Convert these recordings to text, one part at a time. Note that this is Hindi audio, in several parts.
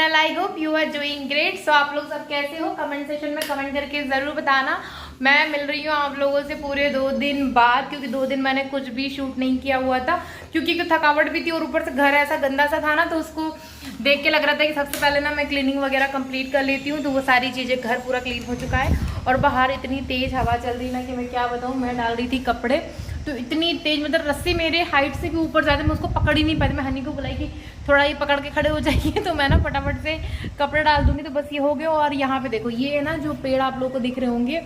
Channel. I hope you are doing great. So आप लोग सब कैसे हो, कमेंट सेक्शन में कमेंट करके ज़रूर बताना। मैं मिल रही हूँ आप लोगों से पूरे 2 दिन बाद, क्योंकि 2 दिन मैंने कुछ भी शूट नहीं किया हुआ था, क्योंकि थकावट भी थी और ऊपर से घर ऐसा गंदा सा था ना, तो उसको देख के लग रहा था कि सबसे पहले ना मैं क्लीनिंग वगैरह कंप्लीट कर लेती हूँ। तो वो सारी चीज़ें, घर पूरा क्लीन हो चुका है और बाहर इतनी तेज़ हवा चल रही ना कि मैं क्या बताऊँ। मैं डाल रही थी कपड़े तो इतनी तेज, मतलब रस्सी मेरे हाइट से भी ऊपर जाते, मैं उसको पकड़ ही नहीं पाती। मैं हनी को बुलाई कि थोड़ा ये पकड़ के खड़े हो जाइए, तो मैं ना फटाफट से कपड़े डाल दूंगी। तो बस ये हो गया। और यहाँ पे देखो, ये है ना जो पेड़ आप लोगों को दिख रहे होंगे,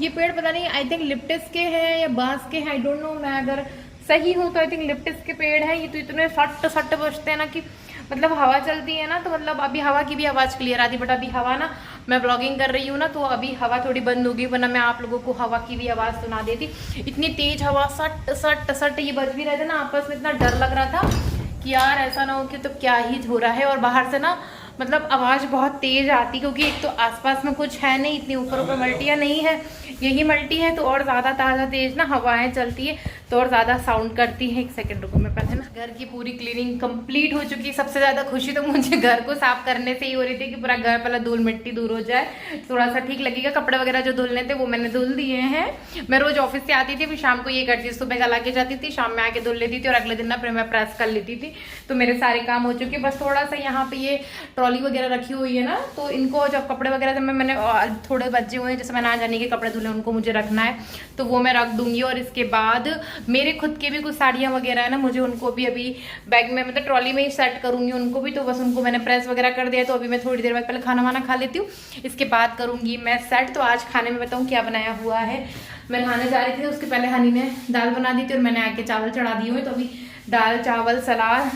ये पेड़ पता नहीं, आई थिंक लिप्टिस के हैं या बांस के हैं, आई डोंट नो। मैं अगर सही हूँ तो आई थिंक लिप्टिस के पेड़ हैं। ये तो इतने सट सट बजते हैं ना कि मतलब हवा चलती है ना, तो मतलब अभी हवा की भी आवाज़ क्लियर आती है। बट अभी हवा ना, मैं ब्लॉगिंग कर रही हूँ ना, तो अभी हवा थोड़ी बंद होगी, वरना मैं आप लोगों को हवा की भी आवाज़ सुना देती। इतनी तेज हवा, सट सट सट ये बज भी रहे थे ना आपस में, इतना डर लग रहा था कि यार ऐसा ना हो कि तो क्या ही हो रहा है। और बाहर से ना मतलब आवाज़ बहुत तेज़ आती, क्योंकि एक तो आसपास में कुछ है नहीं, इतनी ऊपर ऊपर मल्टियाँ नहीं है, यही मल्टी है, तो और ज़्यादा ताज़ा तेज़ ना हवाएं चलती है तो और ज़्यादा साउंड करती है। 1 सेकंड रुको, मैं पहले ना, घर की पूरी क्लीनिंग कंप्लीट हो चुकी है। सबसे ज़्यादा खुशी तो मुझे घर को साफ करने से ही हो रही थी कि पूरा घर पहले धूल मिट्टी दूर हो जाए, थोड़ा सा ठीक लगेगा। कपड़े वगैरह जो धुलने थे वो मैंने धुल दिए हैं। मैं रोज़ ऑफिस से आती थी, फिर शाम को ये करती थी, सुबह गला के जाती थी, शाम में आके धुल लेती थी और अगले दिन ना फिर मैं प्रेस कर लेती थी। तो मेरे सारे काम हो चुके। बस थोड़ा सा यहाँ पे ये ट्रॉली वगैरह रखी हुई है ना, तो इनको जब कपड़े वगैरह जब मैंने थोड़े बचे हुए हैं, जैसे मैंने आज जाने के कपड़े धुले, उनको मुझे रखना है, तो वो मैं रख दूंगी। और इसके बाद मेरे खुद के भी कुछ साड़ियाँ वगैरह है ना, मुझे उनको भी अभी बैग में, मतलब ट्रॉली में ही सेट करूंगी उनको भी। तो बस उनको मैंने प्रेस वगैरह कर दिया, तो अभी मैं थोड़ी देर बाद पहले खाना वाना खा लेती हूँ, इसके बाद करूंगी मैं सेट। तो आज खाने में बताऊँ क्या बनाया हुआ है। मैं नहाने जा रही थी, उसके पहले हनी ने दाल बना दी थी और मैंने आके चावल चढ़ा दिए हुए। तो अभी दाल चावल सलाद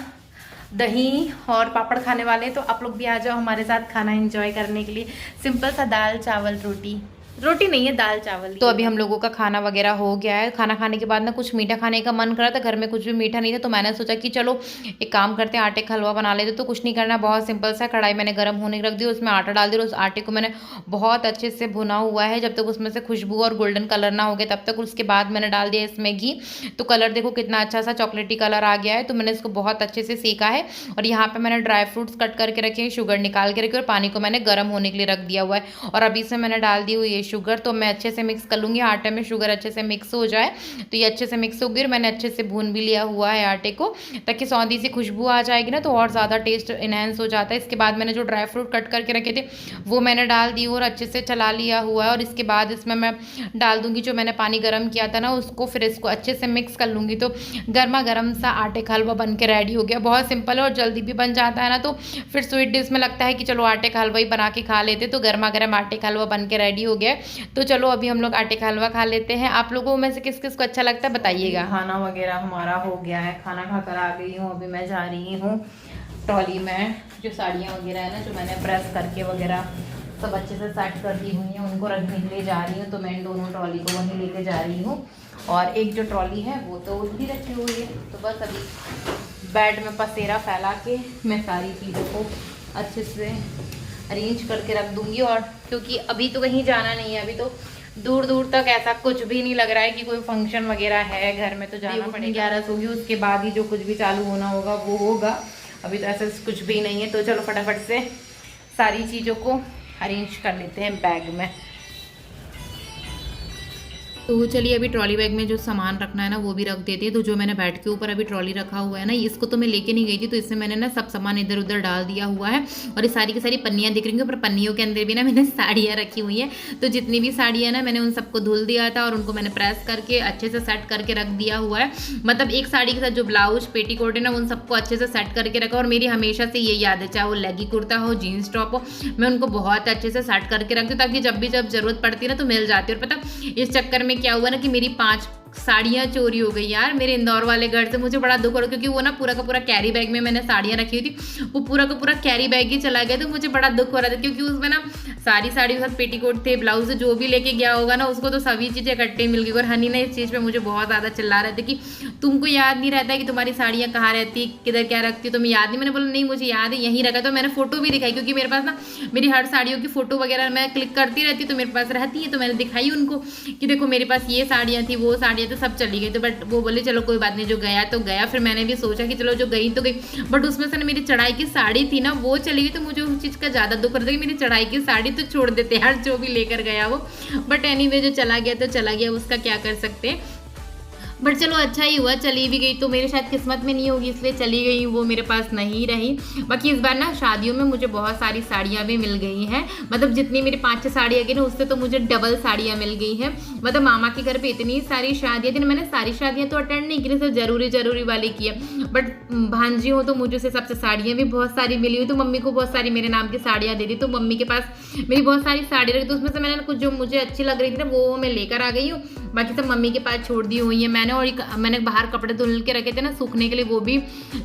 दही और पापड़ खाने वाले हैं। तो आप लोग भी आ जाओ हमारे साथ खाना एंजॉय करने के लिए। सिंपल सा दाल चावल रोटी, रोटी नहीं है, दाल चावल। तो अभी हम लोगों का खाना वगैरह हो गया है। खाना खाने के बाद ना कुछ मीठा खाने का मन करा था, घर में कुछ भी मीठा नहीं था, तो मैंने सोचा कि चलो एक काम करते हैं, आटे का हलवा बना लेते। तो कुछ नहीं करना, बहुत सिंपल सा, कढ़ाई मैंने गर्म होने रख दी, उसमें आटा डाल दिया। उस आटे को मैंने बहुत अच्छे से भुना हुआ है, जब तक उसमें से खुशबू और गोल्डन कलर ना हो गया तब तक। उसके बाद मैंने डाल दिया इसमें घी, तो कलर देखो कितना अच्छा सा चॉकलेटी कलर आ गया है। तो मैंने इसको बहुत अच्छे से सेका है और यहाँ पे मैंने ड्राई फ्रूट्स कट करके रखे हैं, शुगर निकाल के रखी और पानी को मैंने गर्म होने के लिए रख दिया हुआ है। और अभी इसमें मैंने डाल दी हुई है शुगर, तो मैं अच्छे से मिक्स कर लूंगी। आटे में शुगर अच्छे से मिक्स हो जाए, तो ये अच्छे से मिक्स होगी। और मैंने अच्छे से भून भी लिया हुआ है आटे को, ताकि सौंधी सी खुशबू आ जाएगी ना, तो और ज़्यादा टेस्ट इनहेंस हो जाता है। इसके बाद मैंने जो ड्राई फ्रूट कट करके रखे थे वो मैंने डाल दी और अच्छे से चला लिया हुआ है। और इसके बाद इसमें मैं डाल दूंगी जो मैंने पानी गर्म किया था ना उसको, फिर इसको अच्छे से मिक्स कर लूंगी। तो गर्मा गर्म सा आटे का हलवा बन के रेडी हो गया। बहुत सिंपल है और जल्दी भी बन जाता है ना, तो फिर स्वीट डिश में लगता है कि चलो आटे का हलवा ही बना के खा लेते। तो गर्मा गर्म आटे का हलवा बन के रेडी हो गया। तो चलो अभी हम लोग आटे का हलवा खा लेते हैं। आप लोगों में से किस किस को अच्छा लगता है बताइएगा। खाना वगैरह हमारा हो गया है, खाना खाकर आ गई हूँ। अभी मैं जा रही हूँ ट्रॉली में, जो साड़ियाँ वगैरह है ना, जो मैंने प्रेस करके वगैरह सब अच्छे से सेट कर दी हुई हैं, उनको रखने के लिए जा रही हूँ। तो मैं इन दोनों ट्रॉली को वहीं लेके जा रही हूँ, और एक जो ट्रॉली है वो तो उधर ही रखी हुई है। तो बस अभी बेड में पसेरा फैला के मैं सारी चीज़ों को अच्छे से अरेंज करके रख दूँगी। और क्योंकि अभी तो कहीं जाना नहीं है, अभी तो दूर दूर तक ऐसा कुछ भी नहीं लग रहा है कि कोई फंक्शन वगैरह है घर में, तो जाना पड़ेगा। 11 होगी, उसके बाद ही जो कुछ भी चालू होना होगा वो होगा। अभी तो ऐसा कुछ भी नहीं है। तो चलो फटाफट से सारी चीज़ों को अरेंज कर लेते हैं बैग में। तो चलिए अभी ट्रॉली बैग में जो सामान रखना है ना वो भी रख देते हैं। तो जो मैंने बेड के ऊपर अभी ट्रॉली रखा हुआ है ना, इसको तो मैं लेके नहीं गई थी, तो इसमें मैंने ना सब सामान इधर उधर डाल दिया हुआ है। और ये सारी की सारी पन्नियाँ दिख रही हैं, पर पन्नियों के अंदर भी ना मैंने साड़ियाँ रखी हुई हैं। तो जितनी भी साड़ियाँ ना, मैंने उन सबको धुल दिया था और उनको मैंने प्रेस करके अच्छे से सेट करके रख दिया हुआ है। मतलब एक साड़ी के साथ जो ब्लाउज पेटीकोट है ना, उन सबको अच्छे से सेट करके रखा। और मेरी हमेशा से ये याद है, चाहे वो लेगी कुर्ता हो, जीन्स टॉप हो, मैं उनको बहुत अच्छे से सेट करके रखती हूँ, ताकि जब भी जब जरूरत पड़ती है ना तो मिल जाती है। और पता इस चक्कर में क्या हुआ ना कि मेरी 5 साड़ियाँ चोरी हो गई यार मेरे इंदौर वाले घर से। मुझे बड़ा दुख हो रहा, क्योंकि वो ना पूरा का पूरा कैरी बैग में मैंने साड़ियाँ रखी हुई थी, वो पूरा का पूरा कैरी बैग ही चला गया। तो मुझे बड़ा दुख हो रहा था, क्योंकि उसमें ना सारी साड़ी के साथ पेटीकोट थे, ब्लाउज जो भी लेके गया होगा ना उसको तो सभी चीज़ें इकट्ठे मिल गई। और हनी ने इस चीज़ पे मुझे बहुत ज़्यादा चिल्ला रहे थे कि तुमको याद नहीं रहता है कि तुम्हारी साड़ियाँ कहाँ रहती, किधर क्या रखती हो, तुम्हें याद नहीं। मैंने बोला नहीं मुझे याद है, यहीं रखा। तो मैंने फोटो भी दिखाई, क्योंकि मेरे पास ना मेरी हर साड़ियों की फोटो वगैरह मैं क्लिक करती रहती हूँ तो मेरे पास रहती है। तो मैंने दिखाई उनको कि देखो मेरे पास ये साड़ियाँ थी, वो साड़ियाँ तो सब चली गई। तो बट वो बोले चलो कोई बात नहीं, जो गया तो गया। फिर मैंने भी सोचा कि चलो जो गई तो गई, बट उसमें से ना मेरी चढ़ाई की साड़ी थी ना वो चली गई। तो मुझे उस चीज़ का ज़्यादा दुख रहा था कि मेरी चढ़ाई की साड़ी तो छोड़ देते यार, जो भी लेकर गया वो। बट एनीवे जो चला गया तो चला गया, उसका क्या कर सकते हैं। बट चलो अच्छा ही हुआ, चली भी गई तो मेरे शायद किस्मत में नहीं होगी इसलिए चली गई, वो मेरे पास नहीं रही। बाकी इस बार ना शादियों में मुझे बहुत सारी साड़ियाँ भी मिल गई हैं, मतलब जितनी मेरी 5-6 साड़ियाँ गई ना उससे तो मुझे डबल साड़ियाँ मिल गई हैं। मतलब मामा के घर पे इतनी सारी शादियाँ थी ना, मैंने सारी शादियाँ तो अटेंड नहीं की, सिर्फ जरूरी वाली की है। बट भांजी हो तो मुझे उस हिसाब से साड़ियाँ भी बहुत सारी मिली हुई। तो मम्मी को बहुत सारी मेरे नाम की साड़ियाँ दे दी, तो मम्मी के पास मेरी बहुत सारी साड़ी रखी। तो उसमें से मैंने कुछ जो मुझे अच्छी लग रही थी ना वो मैं लेकर आ गई हूँ, बाकी सब मम्मी के पास छोड़ दी हुई है मैंने। और मैंने बाहर कपड़े धुल के रखे थे ना सूखने के लिए, वो भी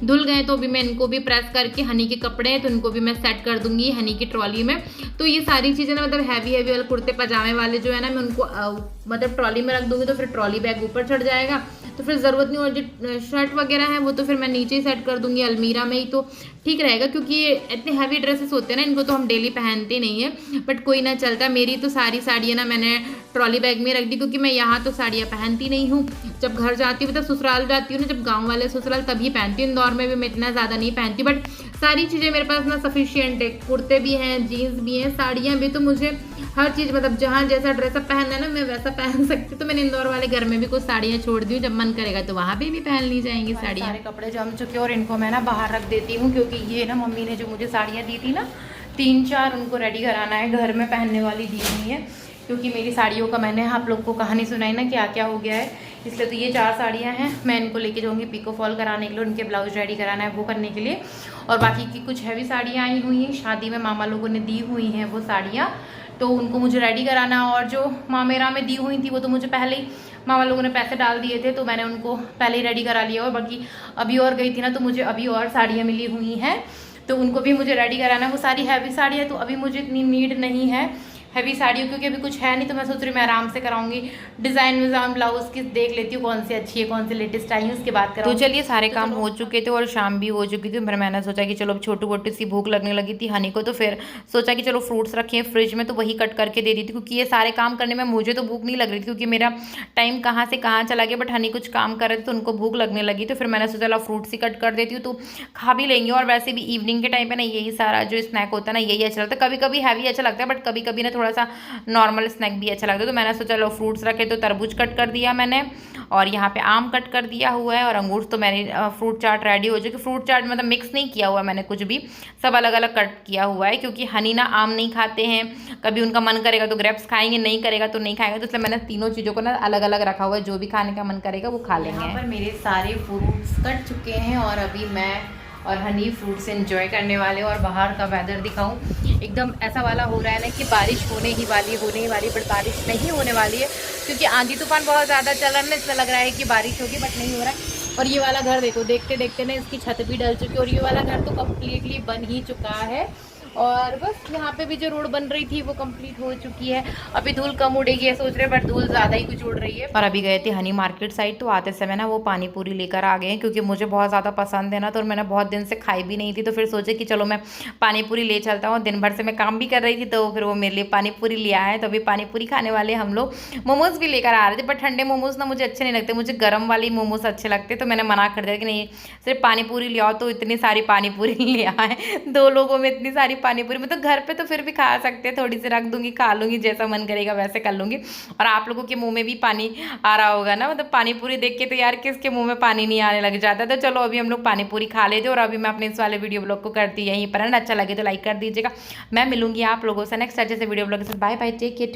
धुल गए। तो अभी मैं इनको भी प्रेस करके, हनी के कपड़े हैं तो इनको भी मैं सेट कर दूंगी हनी की ट्रॉली में। तो ये सारी चीज़ें ना मतलब हैवी वाले कुर्ते पजामे वाले जो है ना मैं उनको मतलब ट्रॉली में रख दूंगी, तो फिर ट्रॉली बैग ऊपर चढ़ जाएगा, तो फिर ज़रूरत नहीं। और जो शर्ट वगैरह है वो तो फिर मैं नीचे ही सेट कर दूंगी अलमीरा में ही, तो ठीक रहेगा। क्योंकि ये इतने हैवी ड्रेसेस होते हैं ना, इनको तो हम डेली पहनते नहीं है, बट कोई ना चलता। मेरी तो सारी साड़ियाँ ना मैंने ट्रॉली बैग में रख दी, क्योंकि मैं यहाँ तो साड़ियाँ पहनती नहीं हूँ। जब घर जाती हूँ, मतलब ससुराल जाती हूँ ना, जब गाँव वाले ससुराल तभी पहनती हूँ, इंदौर में भी मैं इतना ज़्यादा नहीं पहनती। बट सारी चीज़ें मेरे पास ना सफिशियंट है, कुर्ते भी हैं, जीन्स भी हैं, साड़ियाँ भी। तो मुझे हर चीज़ मतलब जहाँ जैसा ड्रेसअप पहनना है ना मैं वैसा पहन सकती। तो मैंने इंदौर वाले घर में भी कुछ साड़ियाँ छोड़ दी हूँ, जब मन करेगा तो वहाँ पे भी पहन ली जाएंगी साड़ियाँ। सारे कपड़े जम चुके और इनको मैं ना बाहर रख देती हूँ, क्योंकि ये ना मम्मी ने जो मुझे साड़ियाँ दी थी ना 3-4 उनको रेडी कराना है, घर में पहनने वाली दी हुई है। क्योंकि मेरी साड़ियों का मैंने आप लोग को कहानी सुनाई ना क्या क्या हो गया है, इसलिए तो ये 4 साड़ियाँ हैं। मैं इनको लेके जाऊँगी पिको फॉल कराने के लिए, उनके ब्लाउज रेडी कराना है वो करने के लिए। और बाकी की कुछ हैवी साड़ियाँ आई हुई हैं, शादी में मामा लोगों ने दी हुई हैं वो साड़ियाँ, तो उनको मुझे रेडी कराना। और जो मामेरा में दी हुई थी वो तो मुझे पहले ही मामा लोगों ने पैसे डाल दिए थे, तो मैंने उनको पहले ही रेडी करा लिया। और बाकी अभी और गई थी ना, तो मुझे अभी और साड़ियाँ मिली हुई हैं, तो उनको भी मुझे रेडी कराना है। वो सारी हैवी साड़ियाँ तो अभी मुझे इतनी नीड नहीं है हैवी साड़ियों, क्योंकि अभी कुछ है नहीं। तो मैं सोच रही हूँ मैं आराम से कराऊंगी, डिज़ाइन विज़ाइन ब्लाउज की देख लेती हूँ कौन सी अच्छी है, कौन सी लेटेस्ट आई है, उसके बाद कराऊंगी। तो चलिए सारे काम हो चुके थे और शाम भी हो चुकी थी। फिर मैंने सोचा कि चलो अब छोटी मोटी सी भूख लगने लगी थी हनी को, तो फिर सोचा कि चलो फ्रूट्स रखे हैं फ्रिज में तो वही कट करके दे दी थी। क्योंकि ये सारे काम करने में मुझे तो भूख नहीं लग रही थी, क्योंकि मेरा टाइम कहाँ से कहाँ चला गया। बट हनी कुछ काम कर रहे थे तो उनको भूख लगने लगी, तो फिर मैंने सोचा चलो फ्रूट्स ही कट कर देती हूँ तो खा भी लेंगे। और वैसे भी इवनिंग के टाइम पे ना यही सारा जो स्नैक होता है ना यही अच्छा लगता है। कभी कभी हैवी अच्छा लगता है, बट कभी कभी ना थोड़ा सा नॉर्मल स्नैक भी अच्छा लगता है। तो मैंने सोचा चलो फ्रूट्स रखे, तो तरबूज कट कर दिया मैंने, और यहाँ पे आम कट कर दिया हुआ है, और अंगूर। तो मैंने फ्रूट चाट रेडी हो चुकी। फ्रूट चाट मतलब मिक्स नहीं किया हुआ मैंने कुछ भी, सब अलग अलग कट किया हुआ है। क्योंकि हनी ना आम नहीं खाते हैं, कभी उनका मन करेगा तो ग्रेप्स खाएंगे, नहीं करेगा तो नहीं खाएंगे। तो इसलिए मैंने तीनों चीज़ों को ना अलग अलग रखा हुआ है, जो भी खाने का मन करेगा वो खा लेंगे। यहाँ पर मेरे सारे फ्रूट्स कट चुके हैं और अभी मैं और हनी फ्रूट्स एंजॉय करने वाले। और बाहर का वेदर दिखाऊं, एकदम ऐसा वाला हो रहा है ना कि बारिश होने ही वाली, बट बारिश नहीं होने वाली है, क्योंकि आंधी तूफान बहुत ज़्यादा चल रहा है ना, इसलिए लग रहा है कि बारिश होगी, बट नहीं हो रहा है। और ये वाला घर देखो, देखते देखते ना इसकी छत भी डल चुकी है, और ये वाला घर तो कम्प्लीटली बन ही चुका है। और बस यहाँ पे भी जो रोड बन रही थी वो कंप्लीट हो चुकी है। अभी धूल कम उड़ेगी है सोच रहे, बट धूल ज़्यादा ही कुछ उड़ रही है। और अभी गए थे हनी मार्केट साइड, तो आते समय ना वो पानी पूरी लेकर आ गए हैं, क्योंकि मुझे बहुत ज़्यादा पसंद है ना, तो मैंने बहुत दिन से खाई भी नहीं थी। तो फिर सोचे कि चलो मैं पानी पूरी ले चलता हूँ। दिन भर से मैं काम भी कर रही थी, तो फिर वो मेरे लिए पानी पूरी ले आए। तो अभी पानी पूरी खाने वाले हम लोग। मोमोज़ भी लेकर आ रहे थे, बट ठंडे मोमोज़ ना मुझे अच्छे नहीं लगते, मुझे गर्म वाली मोमोज़ अच्छे लगते। तो मैंने मना कर दिया कि नहीं, सिर्फ पानी पूरी ले आओ। तो इतनी सारी पानी पूरी ले आए, 2 लोगों में इतनी सारी पानी पूरी। मतलब घर पे तो फिर भी खा सकते हैं, थोड़ी सी रख दूंगी, खा लूंगी, जैसा मन करेगा वैसे कर लूंगी। और आप लोगों के मुंह में भी पानी आ रहा होगा ना, मतलब पानी पूरी देख के तो यार किसके मुंह में पानी नहीं आने लग जाता है। तो चलो अभी हम लोग पानी पूरी खा लेते। और अभी मैं अपने इस वाले वीडियो ब्लॉग को करती यहीं पर। अच्छा लगे तो लाइक कर दीजिएगा। मैं मिलूंगी आप लोगों से नेक्स्ट अच्छे से वीडियो ब्लॉग के साथ। Bye bye, take care.